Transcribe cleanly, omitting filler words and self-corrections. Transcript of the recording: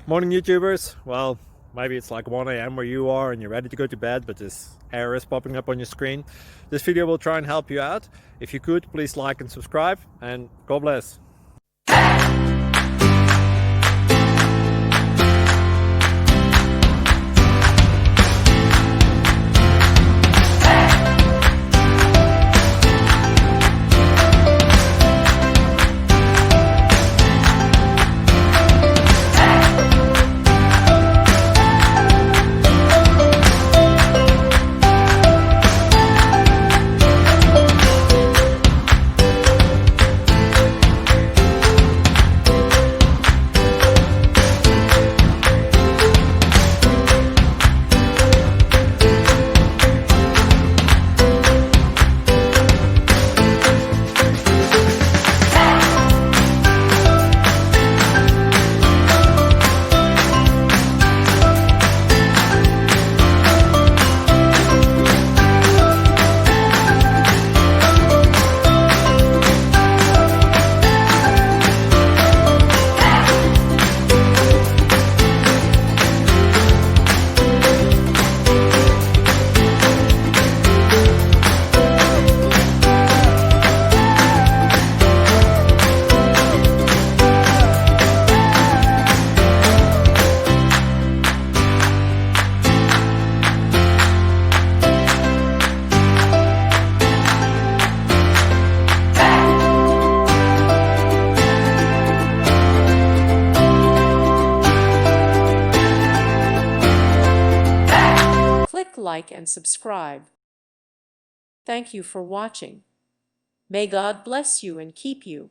Morning YouTubers. Well, maybe it's like 1 a.m. where you are and you're ready to go to bed, but this error is popping up on your screen. This video will try and help you out. If you could, please like and subscribe, and God bless. Click like and subscribe. Thank you for watching. May God bless you and keep you.